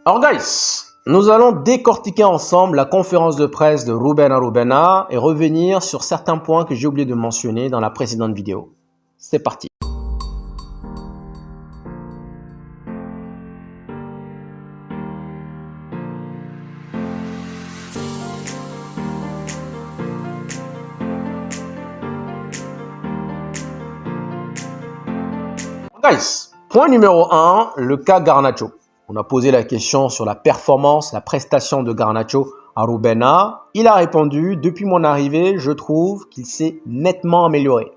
Alors guys, nous allons décortiquer ensemble la conférence de presse de Ruben Arubena et revenir sur certains points que j'ai oublié de mentionner dans la précédente vidéo. C'est parti. Guys, point numéro 1, le cas Garnacho. On a posé la question sur la performance, la prestation de Garnacho à Arubena. Il a répondu, depuis mon arrivée, je trouve qu'il s'est nettement amélioré.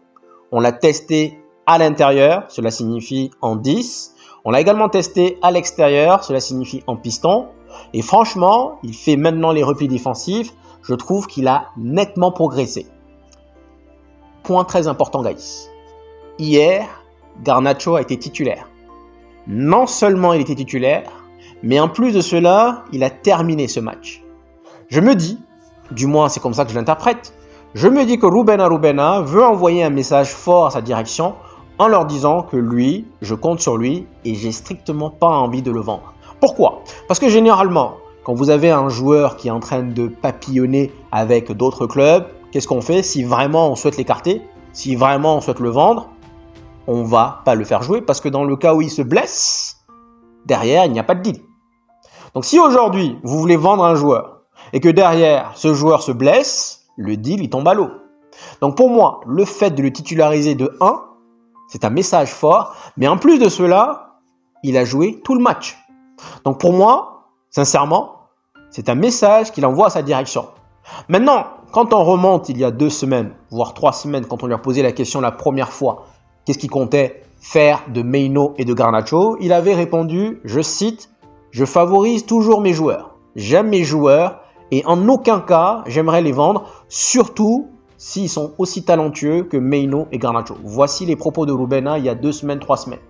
On l'a testé à l'intérieur, cela signifie en 10. On l'a également testé à l'extérieur, cela signifie en piston. Et franchement, il fait maintenant les replis défensifs. Je trouve qu'il a nettement progressé. Point très important, guys. Hier, Garnacho a été titulaire. Non seulement il était titulaire, mais en plus de cela, il a terminé ce match. Je me dis, du moins c'est comme ça que je l'interprète, je me dis que Ruben Arubena veut envoyer un message fort à sa direction en leur disant que lui, je compte sur lui et j'ai strictement pas envie de le vendre. Pourquoi? Parce que généralement, quand vous avez un joueur qui est en train de papillonner avec d'autres clubs, qu'est-ce qu'on fait si vraiment on souhaite l'écarter? Si vraiment on souhaite le vendre, on va pas le faire jouer parce que dans le cas où il se blesse, derrière, il n'y a pas de deal. Donc si aujourd'hui, vous voulez vendre un joueur et que derrière, ce joueur se blesse, le deal, il tombe à l'eau. Donc pour moi, le fait de le titulariser de 1, c'est un message fort, mais en plus de cela, il a joué tout le match. Donc pour moi, sincèrement, c'est un message qu'il envoie à sa direction. Maintenant, quand on remonte il y a 2 semaines, voire 3 semaines, quand on lui a posé la question la première fois, qu'est-ce qu'il comptait faire de Meino et de Garnacho? Il avait répondu, je cite, « Je favorise toujours mes joueurs. J'aime mes joueurs et en aucun cas, j'aimerais les vendre, surtout s'ils sont aussi talentueux que Meino et Garnacho. » Voici les propos de Rubena il y a 2 semaines, 3 semaines.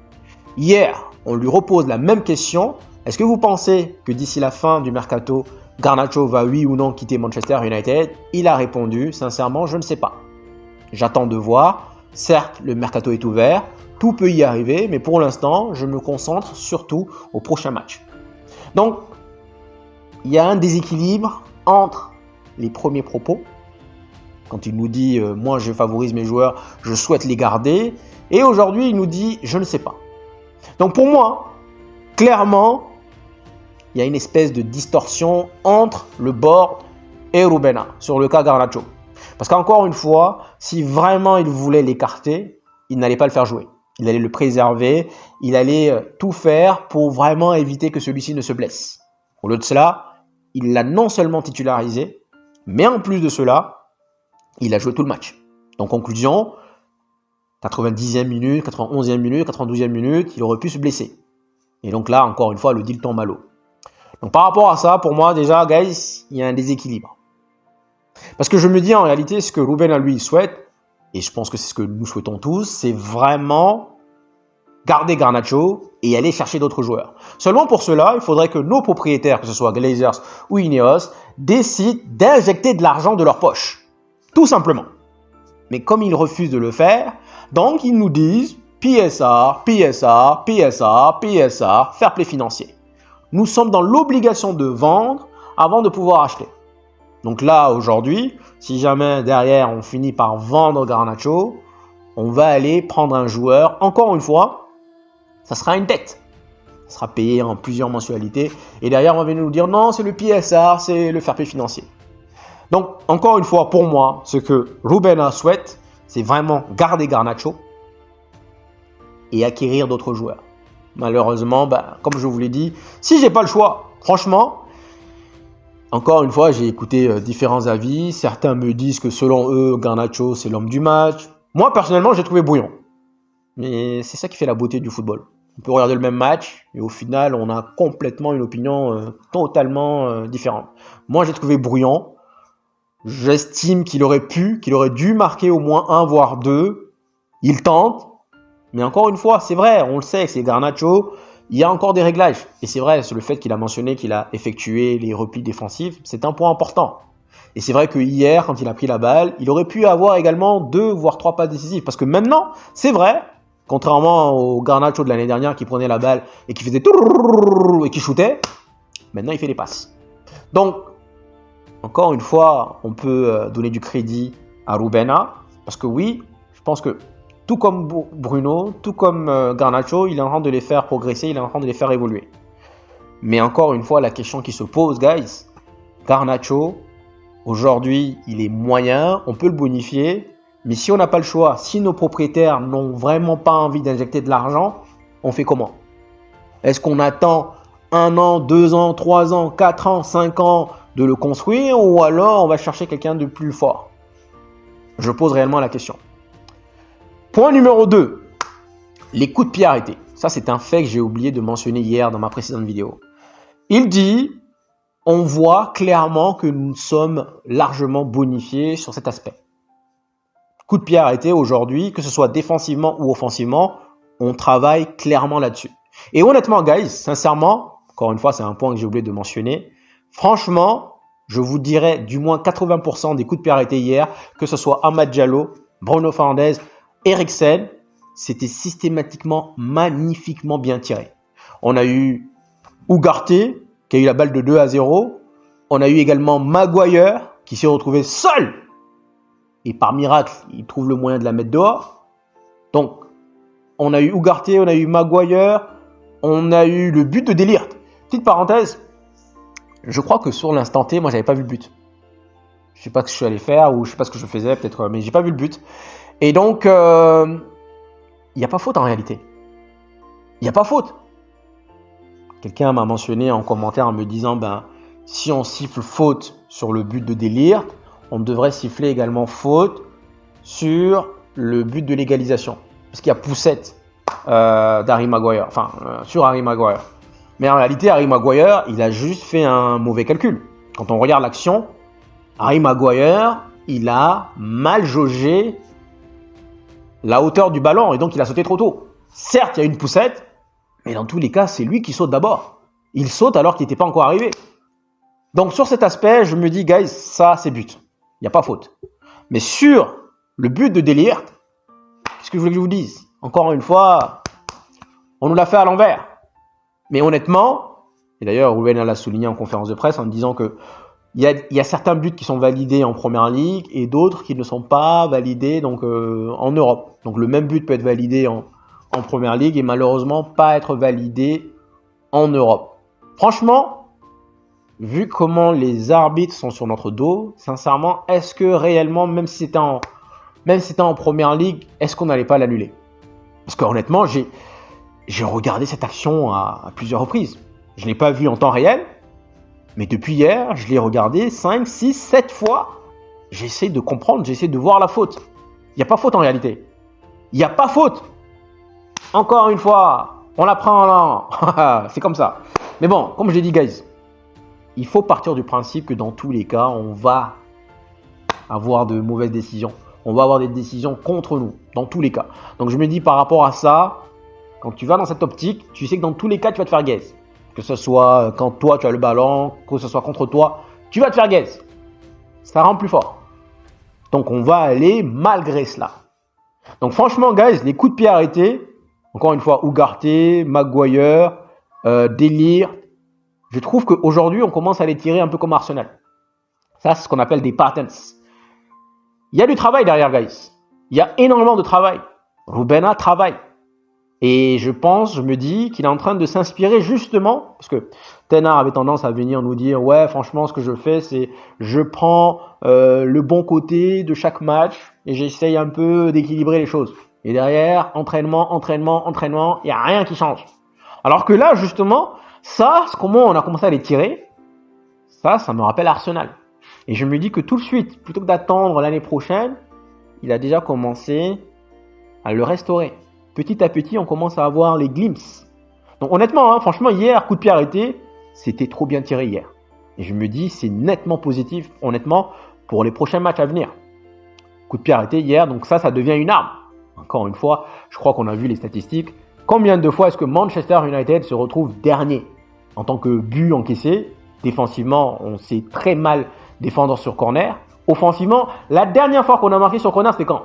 Hier, on lui repose la même question. Est-ce que vous pensez que d'ici la fin du mercato, Garnacho va oui ou non quitter Manchester United? Il a répondu, sincèrement, je ne sais pas. J'attends de voir. Certes, le mercato est ouvert, tout peut y arriver, mais pour l'instant, je me concentre surtout au prochain match. Donc, il y a un déséquilibre entre les premiers propos, quand il nous dit « moi je favorise mes joueurs, je souhaite les garder », et aujourd'hui il nous dit « je ne sais pas ». Donc pour moi, clairement, il y a une espèce de distorsion entre le board et Rubena sur le cas Garnacho. Parce qu'encore une fois, si vraiment il voulait l'écarter, il n'allait pas le faire jouer. Il allait le préserver, il allait tout faire pour vraiment éviter que celui-ci ne se blesse. Au lieu de cela, il l'a non seulement titularisé, mais en plus de cela, il a joué tout le match. Donc conclusion, 90e minute, 91e minute, 92e minute, il aurait pu se blesser. Et donc là, encore une fois, le deal tombe à l'eau. Donc par rapport à ça, pour moi déjà, guys, il y a un déséquilibre. Parce que je me dis en réalité, ce que Ruben à lui souhaite, et je pense que c'est ce que nous souhaitons tous, c'est vraiment garder Garnacho et aller chercher d'autres joueurs. Seulement pour cela, il faudrait que nos propriétaires, que ce soit Glazers ou Ineos, décident d'injecter de l'argent de leur poche. Tout simplement. Mais comme ils refusent de le faire, donc ils nous disent PSA, PSA, PSA, PSA, fair play financier. Nous sommes dans l'obligation de vendre avant de pouvoir acheter. Donc là, aujourd'hui, si jamais derrière on finit par vendre Garnacho, on va aller prendre un joueur. Encore une fois, ça sera une dette. Ça sera payé en plusieurs mensualités. Et derrière, on va venir nous dire non, c'est le PSA, c'est le fair play financier. Donc, encore une fois, pour moi, ce que Rubena souhaite, c'est vraiment garder Garnacho et acquérir d'autres joueurs. Malheureusement, comme je vous l'ai dit, si j'ai pas le choix, franchement, encore une fois, j'ai écouté différents avis. Certains me disent que selon eux, Garnacho, c'est l'homme du match. Moi, personnellement, j'ai trouvé brouillon. Mais c'est ça qui fait la beauté du football. On peut regarder le même match et au final, on a complètement une opinion totalement différente. Moi, j'ai trouvé brouillon. J'estime qu'il aurait dû marquer au moins 1 voire 2. Il tente. Mais encore une fois, c'est vrai, on le sait, c'est Garnacho. Il y a encore des réglages. Et c'est vrai, c'est le fait qu'il a mentionné qu'il a effectué les replis défensifs, c'est un point important. Et c'est vrai que hier, quand il a pris la balle, il aurait pu avoir également 2 voire 3 passes décisives. Parce que maintenant, c'est vrai, contrairement au Garnacho de l'année dernière qui prenait la balle et qui faisait et qui shootait, Maintenant, il fait des passes. Donc, encore une fois, on peut donner du crédit à Rubena. Parce que oui, je pense que tout comme Bruno, tout comme Garnacho, il est en train de les faire progresser, il est en train de les faire évoluer. Mais encore une fois, la question qui se pose, guys, Garnacho, aujourd'hui, il est moyen, on peut le bonifier. Mais si on n'a pas le choix, si nos propriétaires n'ont vraiment pas envie d'injecter de l'argent, on fait comment? Est-ce qu'on attend 1 an, 2 ans, 3 ans, 4 ans, 5 ans de le construire ou alors on va chercher quelqu'un de plus fort? Je pose réellement la question. Point numéro 2, les coups de pied arrêtés. Ça, c'est un fait que j'ai oublié de mentionner hier dans ma précédente vidéo. Il dit, on voit clairement que nous sommes largement bonifiés sur cet aspect. Coup de pied arrêté aujourd'hui, que ce soit défensivement ou offensivement, on travaille clairement là-dessus. Et honnêtement, guys, sincèrement, encore une fois, c'est un point que j'ai oublié de mentionner. Franchement, je vous dirais du moins 80% des coups de pied arrêtés hier, que ce soit Amad Diallo, Bruno Fernandes, Eriksen, c'était systématiquement magnifiquement bien tiré. On a eu Ugarte qui a eu la balle de 2-0. On a eu également Maguire qui s'est retrouvé seul. Et par miracle, il trouve le moyen de la mettre dehors. Donc, on a eu Ugarte, on a eu Maguire, on a eu le but de De Ligt. Petite parenthèse, je crois que sur l'instant T, moi, j'avais pas vu le but. Je sais pas ce que je suis allé faire ou je sais pas ce que je faisais, peut-être, mais j'ai pas vu le but. Et donc, il n'y a pas faute en réalité. Il n'y a pas faute. Quelqu'un m'a mentionné en commentaire en me disant, si on siffle faute sur le but de De Ligt, on devrait siffler également faute sur le but de l'égalisation. Parce qu'il y a poussette d'Harry Maguire, sur Harry Maguire. Mais en réalité, Harry Maguire, il a juste fait un mauvais calcul. Quand on regarde l'action, Harry Maguire, il a mal jaugé la hauteur du ballon et donc il a sauté trop tôt. Certes, il y a une poussette, mais dans tous les cas, c'est lui qui saute d'abord. Il saute alors qu'il n'était pas encore arrivé. Donc sur cet aspect, je me dis, guys, ça c'est but. Il n'y a pas faute. Mais sur le but de De Ligt, qu'est-ce que je voulais que je vous dise? Encore une fois, on nous l'a fait à l'envers. Mais honnêtement, et d'ailleurs Ruben l'a souligné en conférence de presse en disant que il y a certains buts qui sont validés en Première Ligue et d'autres qui ne sont pas validés donc, en Europe. Donc le même but peut être validé en Première Ligue et malheureusement pas être validé en Europe. Franchement, vu comment les arbitres sont sur notre dos, sincèrement, est-ce que réellement, même si c'était en Première Ligue, est-ce qu'on n'allait pas l'annuler? Parce qu'honnêtement, j'ai regardé cette action à plusieurs reprises. Je ne l'ai pas vu en temps réel, mais depuis hier, je l'ai regardé 5, 6, 7 fois. J'essaie de comprendre, j'essaie de voir la faute. Il n'y a pas faute en réalité. Il n'y a pas faute. Encore une fois, on la prend en c'est comme ça. Mais bon, comme je l'ai dit, guys, il faut partir du principe que dans tous les cas, on va avoir de mauvaises décisions. On va avoir des décisions contre nous, dans tous les cas. Donc je me dis par rapport à ça, quand tu vas dans cette optique, tu sais que dans tous les cas, tu vas te faire gaze. Que ce soit quand toi, tu as le ballon, que ce soit contre toi, tu vas te faire gaze. Ça rend plus fort. Donc on va aller malgré cela. Donc franchement, guys, les coups de pied arrêtés, encore une fois, Ugarte, Maguire, De Ligt, je trouve qu'aujourd'hui, on commence à les tirer un peu comme Arsenal. Ça, c'est ce qu'on appelle des patents. Il y a du travail derrière, guys. Il y a énormément de travail. Rubena travaille. Et je me dis qu'il est en train de s'inspirer justement, parce que Ten Hag avait tendance à venir nous dire, ouais, franchement, ce que je fais, c'est je prends le bon côté de chaque match et j'essaye un peu d'équilibrer les choses. Et derrière, entraînement, il n'y a rien qui change. Alors que là, justement, ça, comment on a commencé à les tirer, ça me rappelle Arsenal. Et je me dis que tout de suite, plutôt que d'attendre l'année prochaine, il a déjà commencé à le restaurer. Petit à petit, on commence à avoir les glimpses. Donc honnêtement, franchement, hier, coup de pied arrêté, c'était trop bien tiré hier. Et je me dis, c'est nettement positif, honnêtement, pour les prochains matchs à venir. Coup de pied arrêté hier, donc ça devient une arme. Encore une fois, je crois qu'on a vu les statistiques. Combien de fois est-ce que Manchester United se retrouve dernier en tant que but encaissé? Défensivement, on sait très mal défendre sur corner. Offensivement, la dernière fois qu'on a marqué sur corner, c'était quand?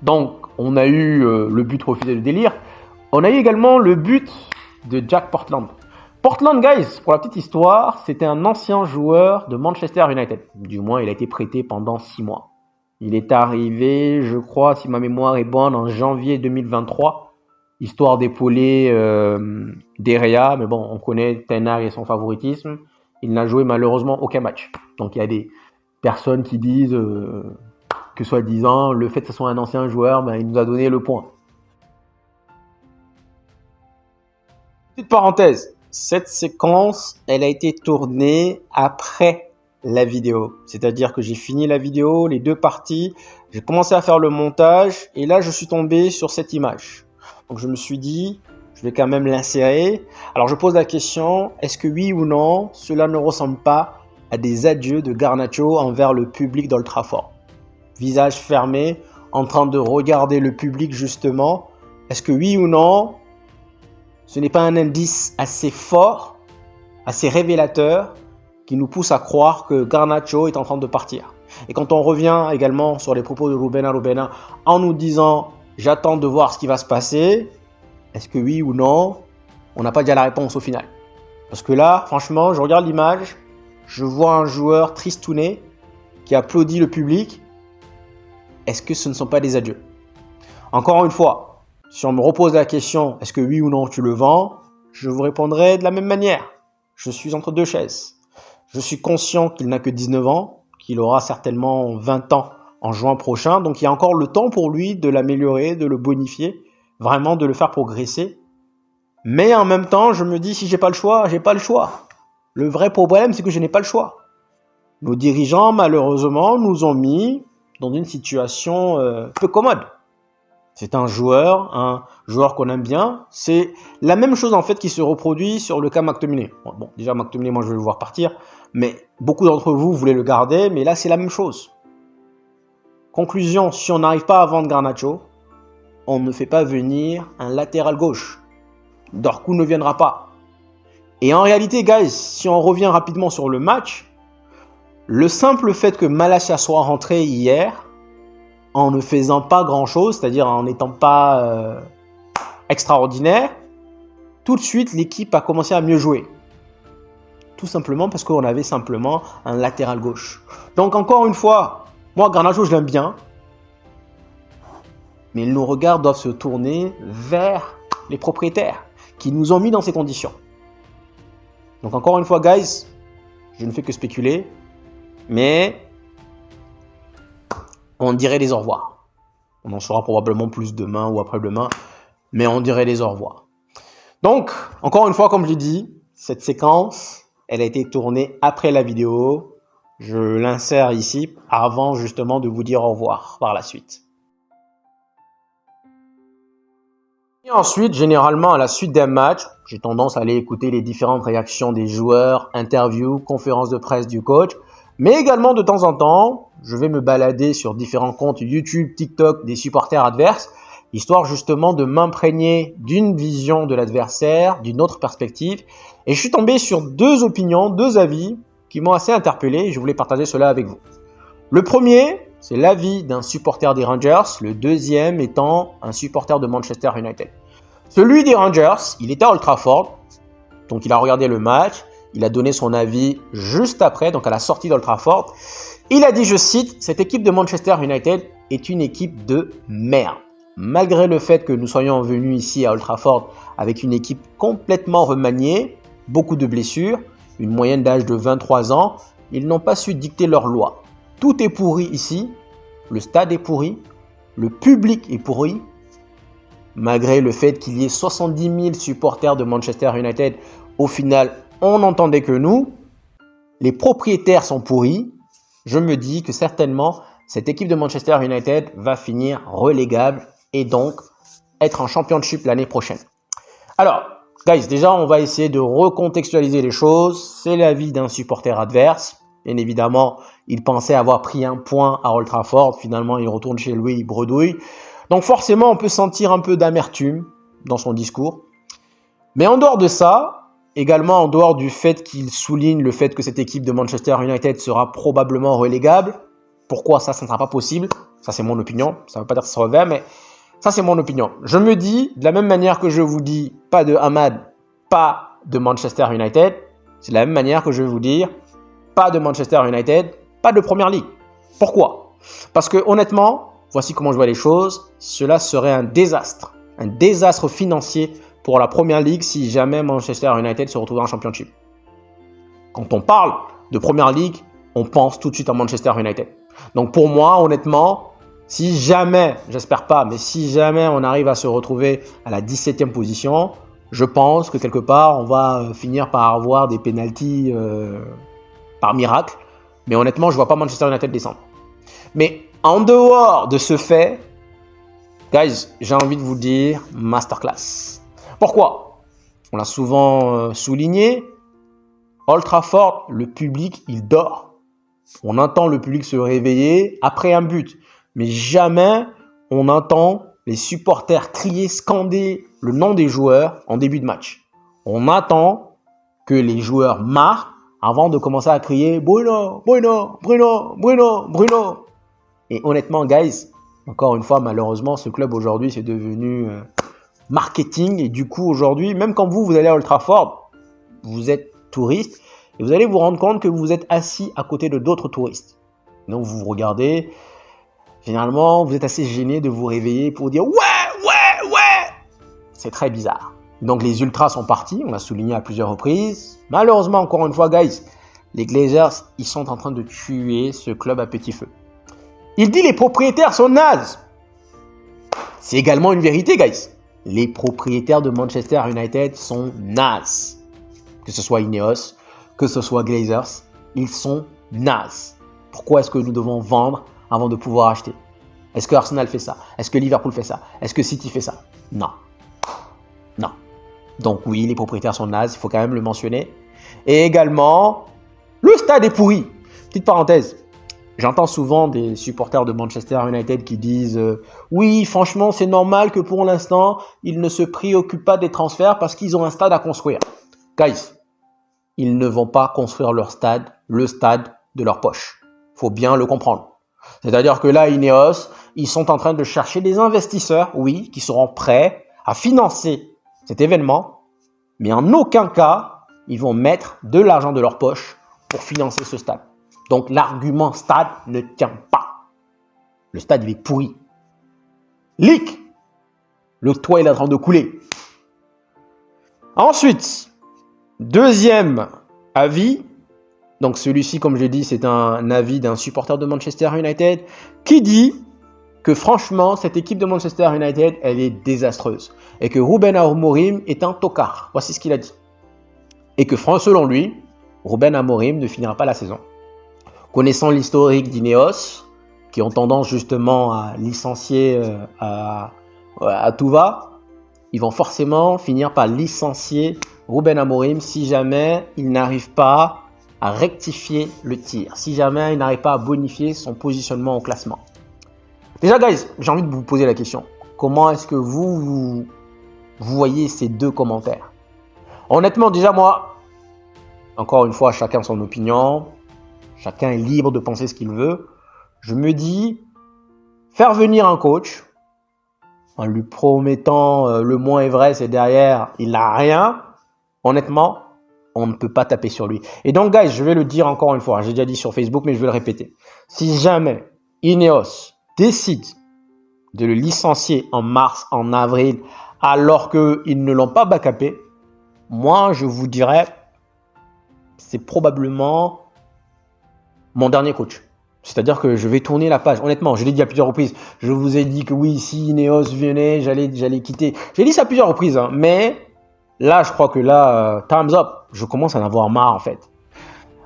Donc, on a eu le but refusé de De Ligt. On a eu également le but de Jack Portland. Portland, guys, pour la petite histoire, c'était un ancien joueur de Manchester United. Du moins, il a été prêté pendant 6 mois. Il est arrivé, je crois, si ma mémoire est bonne, en janvier 2023, histoire d'épauler Derea. Mais bon, on connaît Ten Hag et son favoritisme. Il n'a joué malheureusement aucun match. Donc il y a des personnes qui disent que soi-disant, le fait que ce soit un ancien joueur, il nous a donné le point. Petite parenthèse, cette séquence, elle a été tournée après la vidéo. C'est-à-dire que j'ai fini la vidéo, les 2 parties, j'ai commencé à faire le montage et là, je suis tombé sur cette image. Donc je me suis dit, je vais quand même l'insérer. Alors je pose la question, est-ce que oui ou non, cela ne ressemble pas à des adieux de Garnacho envers le public d'Old Trafford? Visage fermé, en train de regarder le public justement. Est-ce que oui ou non, ce n'est pas un indice assez fort, assez révélateur, qui nous pousse à croire que Garnacho est en train de partir? Et quand on revient également sur les propos de Rubén Arubena en nous disant « j'attends de voir ce qui va se passer », est-ce que oui ou non, on n'a pas déjà la réponse au final? Parce que là, franchement, je regarde l'image, je vois un joueur tristouné qui applaudit le public. Est-ce que ce ne sont pas des adieux? Encore une fois, si on me repose la question, est-ce que oui ou non tu le vends? Je vous répondrai de la même manière. Je suis entre 2 chaises. Je suis conscient qu'il n'a que 19 ans, qu'il aura certainement 20 ans en juin prochain. Donc il y a encore le temps pour lui de l'améliorer, de le bonifier, vraiment de le faire progresser. Mais en même temps, je me dis, si j'ai pas le choix, j'ai pas le choix. Le vrai problème, c'est que je n'ai pas le choix. Nos dirigeants, malheureusement, nous ont mis dans une situation peu commode. C'est un joueur qu'on aime bien. C'est la même chose en fait qui se reproduit sur le cas McTominay. Bon, déjà McTominay, moi je vais le voir partir, mais beaucoup d'entre vous voulaient le garder, mais là c'est la même chose. Conclusion, si on n'arrive pas à vendre Garnacho, on ne fait pas venir un latéral gauche. Dorcu ne viendra pas. Et en réalité, guys, si on revient rapidement sur le match, le simple fait que Malacia soit rentré hier, en ne faisant pas grand-chose, c'est-à-dire en n'étant pas extraordinaire, tout de suite, l'équipe a commencé à mieux jouer. Tout simplement parce qu'on avait simplement un latéral gauche. Donc encore une fois, moi, Garnacho, je l'aime bien. Mais nos regards doivent se tourner vers les propriétaires qui nous ont mis dans ces conditions. Donc encore une fois, guys, je ne fais que spéculer, mais on dirait les au revoir. On en saura probablement plus demain ou après-demain, mais on dirait les au revoir. Donc, encore une fois, comme je l'ai dit, cette séquence, elle a été tournée après la vidéo. Je l'insère ici avant justement de vous dire au revoir par la suite. Et ensuite, généralement, à la suite d'un match, j'ai tendance à aller écouter les différentes réactions des joueurs, interviews, conférences de presse du coach, mais également de temps en temps, je vais me balader sur différents comptes YouTube, TikTok des supporters adverses, histoire justement de m'imprégner d'une vision de l'adversaire, d'une autre perspective. Et je suis tombé sur 2 opinions, 2 avis qui m'ont assez interpellé et je voulais partager cela avec vous. Le premier, c'est l'avis d'un supporter des Rangers, le deuxième étant un supporter de Manchester United. Celui des Rangers, il était à Old Trafford, donc il a regardé le match, il a donné son avis juste après, donc à la sortie d'Old Trafford. Il a dit, je cite, « Cette équipe de Manchester United est une équipe de merde. Malgré le fait que nous soyons venus ici à Old Trafford avec une équipe complètement remaniée, beaucoup de blessures, une moyenne d'âge de 23 ans, ils n'ont pas su dicter leurs lois. Tout est pourri ici, le stade est pourri, le public est pourri. Malgré le fait qu'il y ait 70 000 supporters de Manchester United, au final, on n'entendait que nous. Les propriétaires sont pourris. Je me dis que certainement, cette équipe de Manchester United va finir relégable et donc être en championship l'année prochaine. Alors, guys, déjà, on va essayer de recontextualiser les choses. C'est l'avis d'un supporter adverse. Bien évidemment, il pensait avoir pris un point à Old Trafford. Finalement, il retourne chez lui, il bredouille. Donc forcément, on peut sentir un peu d'amertume dans son discours. Mais en dehors de ça, également en dehors du fait qu'il souligne le fait que cette équipe de Manchester United sera probablement relégable. Pourquoi ça ne sera pas possible? Ça, c'est mon opinion. Ça ne veut pas dire que ça revient, mais ça, c'est mon opinion. Je me dis, de la même manière que je vous dis pas de Hamad pas de Manchester United, c'est de la même manière que je vais vous dire pas de Manchester United, pas de Premier League. Pourquoi? Parce que honnêtement, voici comment je vois les choses, cela serait un désastre financier pour la Premier League si jamais Manchester United se retrouvait en Championship. Quand on parle de Premier League, on pense tout de suite à Manchester United. Donc pour moi, honnêtement, si jamais, j'espère pas, mais si jamais on arrive à se retrouver à la 17e position, je pense que quelque part, on va finir par avoir des pénaltys par miracle. Mais honnêtement, je ne vois pas Manchester United descendre. Mais en dehors de ce fait, guys, j'ai envie de vous dire masterclass. Pourquoi? On l'a souvent souligné. Old Trafford, le public, il dort. On entend le public se réveiller après un but. Mais jamais on entend les supporters crier, scander le nom des joueurs en début de match. On attend que les joueurs marquent avant de commencer à crier « Bruno, Bruno, Bruno, Bruno, Bruno ». Et honnêtement, guys, encore une fois, malheureusement, ce club aujourd'hui, c'est devenu marketing. Et du coup, aujourd'hui, même quand vous allez à Old Trafford, vous êtes touriste et vous allez vous rendre compte que vous êtes assis à côté de d'autres touristes. Donc, vous regardez, généralement, vous êtes assez gêné de vous réveiller pour dire « Ouais, ouais, ouais ». C'est très bizarre. Donc, les Ultras sont partis, on l'a souligné à plusieurs reprises. Malheureusement, encore une fois, guys, les Glazers, ils sont en train de tuer ce club à petit feu. Il dit les propriétaires sont nazes. C'est également une vérité, guys. Les propriétaires de Manchester United sont nazes. Que ce soit Ineos, que ce soit Glazers, ils sont nazes. Pourquoi est-ce que nous devons vendre avant de pouvoir acheter? Est-ce que Arsenal fait ça? Est-ce que Liverpool fait ça? Est-ce que City fait ça? Non. Non. Donc oui, les propriétaires sont nazes, il faut quand même le mentionner. Et également, le stade est pourri. Petite parenthèse. J'entends souvent des supporters de Manchester United qui disent oui, franchement, c'est normal que pour l'instant, ils ne se préoccupent pas des transferts parce qu'ils ont un stade à construire. Guys, ils ne vont pas construire leur stade, le stade de leur poche. Faut bien le comprendre. C'est-à-dire que là, Ineos, ils sont en train de chercher des investisseurs, oui, qui seront prêts à financer cet événement, mais en aucun cas, ils vont mettre de l'argent de leur poche pour financer ce stade. Donc, l'argument stade ne tient pas. Le stade, il est pourri. Leak. Le toit, il est en train de couler. Ensuite, deuxième avis. Donc, celui-ci, comme je l'ai dit, c'est un avis d'un supporter de Manchester United qui dit que franchement, cette équipe de Manchester United, elle est désastreuse. Et que Ruben Amorim est un tocard. Voici ce qu'il a dit. Et que selon lui, Ruben Amorim ne finira pas la saison. Connaissant l'historique d'Ineos, qui ont tendance justement à licencier à tout va, ils vont forcément finir par licencier Ruben Amorim si jamais il n'arrive pas à rectifier le tir, si jamais il n'arrive pas à bonifier son positionnement au classement. Déjà, guys, j'ai envie de vous poser la question. Comment est-ce que vous voyez ces deux commentaires? Honnêtement, déjà, moi, encore une fois, chacun son opinion. Chacun est libre de penser ce qu'il veut. Je me dis, faire venir un coach en lui promettant le moins Everest et derrière, il n'a rien. Honnêtement, on ne peut pas taper sur lui. Et donc, guys, je vais le dire encore une fois. J'ai déjà dit sur Facebook, mais je vais le répéter. Si jamais Ineos décide de le licencier en mars, en avril, alors qu'ils ne l'ont pas backupé, moi, je vous dirais, c'est probablement mon dernier coach. C'est-à-dire que je vais tourner la page. Honnêtement, je l'ai dit à plusieurs reprises. Je vous ai dit que oui, si Ineos venait, j'allais quitter. J'ai dit ça à plusieurs reprises, hein, mais là, je crois que là, time's up. Je commence à en avoir marre, en fait.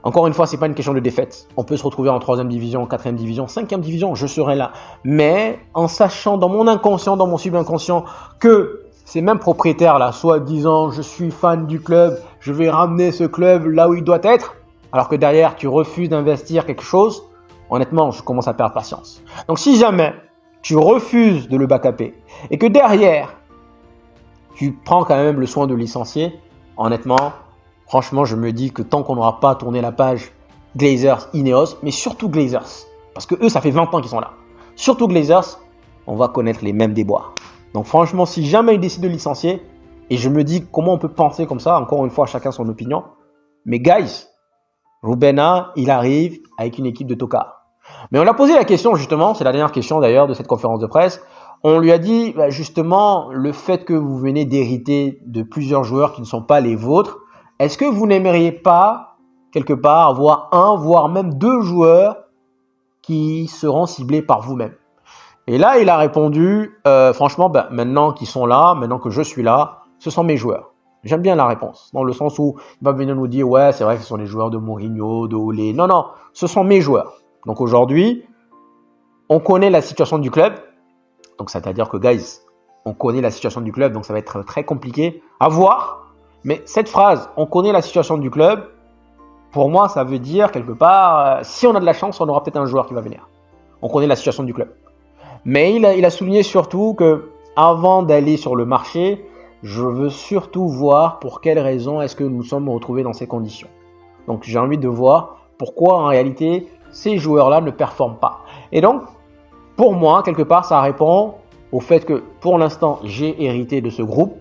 Encore une fois, c'est pas une question de défaite. On peut se retrouver en 3e division, 4e division, 5e division, je serai là. Mais en sachant dans mon inconscient, dans mon subinconscient, que ces mêmes propriétaires-là, soi-disant, je suis fan du club, je vais ramener ce club là où il doit être, alors que derrière, tu refuses d'investir quelque chose, honnêtement, je commence à perdre patience. Donc, si jamais tu refuses de le backuper et que derrière, tu prends quand même le soin de licencier, honnêtement, franchement, je me dis que tant qu'on n'aura pas tourné la page Glazers, Ineos, mais surtout Glazers, parce que eux, ça fait 20 ans qu'ils sont là. Surtout Glazers, on va connaître les mêmes déboires. Donc franchement, si jamais ils décident de licencier, Et je me dis, comment on peut penser comme ça? Encore une fois, chacun son opinion. Mais guys, Rubena, il arrive avec une équipe de tocards. Mais on lui a posé la question justement, c'est la dernière question d'ailleurs de cette conférence de presse. On lui a dit justement le fait que vous venez d'hériter de plusieurs joueurs qui ne sont pas les vôtres, est-ce que vous n'aimeriez pas quelque part avoir un, voire même deux joueurs qui seront ciblés par vous-même? Et là, il a répondu, franchement, maintenant qu'ils sont là, maintenant que je suis là, ce sont mes joueurs. J'aime bien la réponse, dans le sens où il va venir nous dire, ouais, c'est vrai que ce sont les joueurs de Mourinho, de Olé. Non, non, ce sont mes joueurs. Donc aujourd'hui, on connaît la situation du club. Donc c'est-à-dire que, guys, on connaît la situation du club, donc ça va être très compliqué à voir. Mais cette phrase, on connaît la situation du club, pour moi, ça veut dire quelque part, si on a de la chance, on aura peut-être un joueur qui va venir. On connaît la situation du club. Mais il a souligné surtout que avant d'aller sur le marché, je veux surtout voir pour quelles raisons est-ce que nous sommes retrouvés dans ces conditions. Donc j'ai envie de voir pourquoi en réalité ces joueurs-là ne performent pas. Et donc, pour moi, quelque part, ça répond au fait que pour l'instant, j'ai hérité de ce groupe.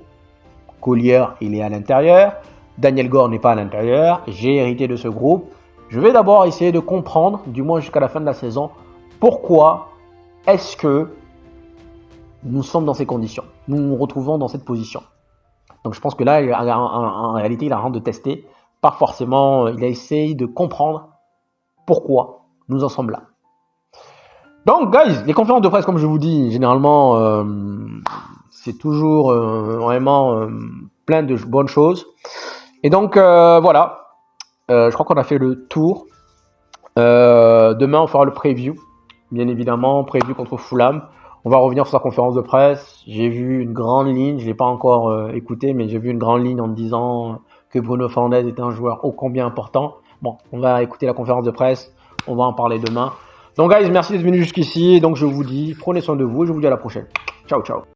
Collier, il est à l'intérieur. Daniel Gore n'est pas à l'intérieur. J'ai hérité de ce groupe. Je vais d'abord essayer de comprendre, du moins jusqu'à la fin de la saison, pourquoi est-ce que nous sommes dans ces conditions, nous nous retrouvons dans cette position. Donc je pense que là, en réalité, il a rien de tester. Pas forcément, il a essayé de comprendre pourquoi nous en sommes là. Donc, guys, les conférences de presse, comme je vous dis, généralement, c'est toujours vraiment plein de bonnes choses. Et donc, voilà, je crois qu'on a fait le tour. Demain, on fera le preview, bien évidemment, preview contre Fulham. On va revenir sur sa conférence de presse. J'ai vu une grande ligne, je ne l'ai pas encore écouté, mais j'ai vu une grande ligne en disant que Bruno Fernandes était un joueur ô combien important. Bon, on va écouter la conférence de presse, on va en parler demain. Donc guys, merci d'être venus jusqu'ici. Donc je vous dis, prenez soin de vous et je vous dis à la prochaine. Ciao, ciao.